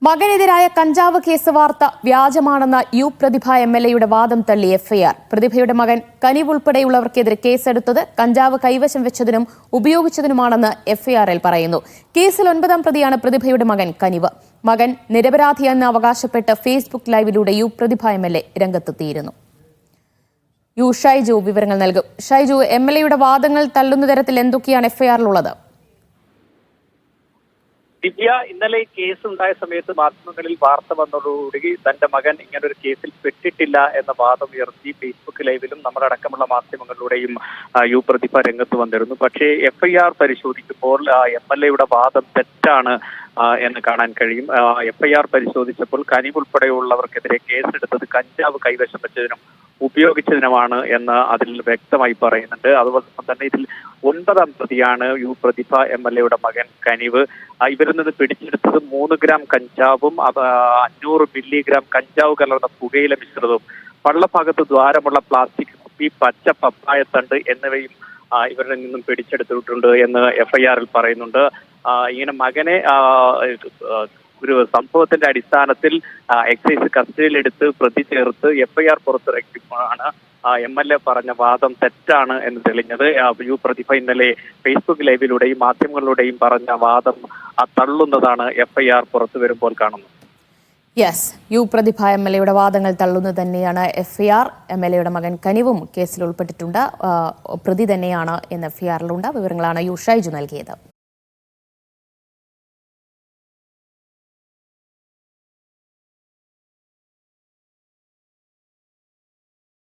മകനെതിരായ കഞ്ചാവ് കേസ് വാർത്ത വ്യാജമാണെന്ന യു പ്രതിഭ എംഎൽഎയുടെ വാദം തള്ളി എഫ്ഐആർ. പ്രതിഭയുടെ മകൻ കനിവ് ഉൾപ്പെടെയുള്ളവർക്കെതിരെ കേസെടുത്തത് കഞ്ചാവ് കൈവശം വെച്ചതിനും ഉപയോഗിച്ചതിനുമാണെന്ന് എഫ്ഐആറിൽ പറയുന്നു. കേസിൽ 9ാം പ്രതിയാണ് പ്രതിഭയുടെ മകൻ കനിവ്. മകൻ നിരപരാധിയെന്ന് അവകാശപ്പെട്ട് ഫേസ്ബുക്ക് ലൈവിലൂടെ യു പ്രതിഭ എംഎൽഎ രംഗത്തെത്തിയിരുന്നു. ഷൈജു വിവരങ്ങൾ നൽകും. ഷൈജു, എംഎൽഎയുടെ വാദങ്ങൾ തള്ളുന്ന തരത്തിൽ എന്തൊക്കെയാണ് എഫ്ഐആറിലുള്ളത്? ദിവ്യ, ഇന്നലെ കേസ് ഉണ്ടായ സമയത്ത് മാധ്യമങ്ങളിൽ വാർത്ത വന്നതോടുകൂടി തന്റെ മകൻ ഇങ്ങനൊരു കേസിൽ പെട്ടിട്ടില്ല എന്ന വാദം ഉയർത്തി ഫേസ്ബുക്ക് ലൈവിലും നമ്മളടക്കമുള്ള മാധ്യമങ്ങളിലൂടെയും യു പ്രതിഭ രംഗത്ത് വന്നിരുന്നു. പക്ഷേ എഫ്ഐആർ പരിശോധിക്കുമ്പോൾ എംഎൽഎയുടെ വാദം തെറ്റാണ് എന്ന് കാണാൻ കഴിയും. എഫ്ഐആർ പരിശോധിച്ചപ്പോൾ കനിവ് ഉൾപ്പെടെയുള്ളവർക്കെതിരെ കേസെടുത്തത് കഞ്ചാവ് കൈവശം വെച്ചതിനും ഉപയോഗിച്ചതിനുമാണ് എന്ന് അതിൽ വ്യക്തമായി പറയുന്നുണ്ട്. അതുപോലെ തന്നെ ഇതിൽ 9ാം പ്രതിയാണ് യു പ്രതിഭ എംഎൽഎയുടെ മകൻ കനിവ്. ഇവരിൽ നിന്ന് പിടിച്ചെടുത്തത് 3 ഗ്രാം കഞ്ചാവും 500 മില്ലിഗ്രാം കഞ്ചാവ് കലർന്ന പുകയില മിശ്രിതവും പള്ളഭാഗത്ത് ദ്വാരമുള്ള പ്ലാസ്റ്റിക് കുപ്പി, പച്ച പപ്പായത്തണ്ട് എന്നിവയും ഇവരിൽ നിന്നും പിടിച്ചെടുത്തിട്ടുണ്ട് എന്ന് എഫ്ഐആറിൽ പറയുന്നുണ്ട്. ഇങ്ങനെ മകനെ ഒരു സംഭവത്തിന്റെ അടിസ്ഥാനത്തിൽ എക്സൈസ് കസ്റ്റഡിയിലെടുത്ത് പ്രതി ചേർത്ത് എഫ്ഐആർ പുറത്തിറക്കിയപ്പോഴാണ് എംഎൽഎ പറഞ്ഞ വാദം തെറ്റാണ് എന്ന് തെളിഞ്ഞത്. യു പ്രതിഭ ഇന്നലെ ഫേസ്ബുക്ക് ലൈവിലൂടെയും മാധ്യമങ്ങളിലൂടെയും പറഞ്ഞ വാദം തള്ളുന്നതാണ് എഫ്ഐആർ പുറത്തു വരുമ്പോൾ കാണുന്നത്. യെസ്, യു പ്രതിഭ എംഎൽഎയുടെ വാദങ്ങൾ തള്ളുന്നത് തന്നെയാണ് എഫ്ഐആർ. എംഎൽഎയുടെ മകൻ കനിവും കേസിൽ ഉൾപ്പെട്ടിട്ടുണ്ട്, പ്രതി തന്നെയാണ് എന്ന് എഫ്ഐആറിലുണ്ട്. വിവരങ്ങളാണ് ഷൈജു നൽകിയത്.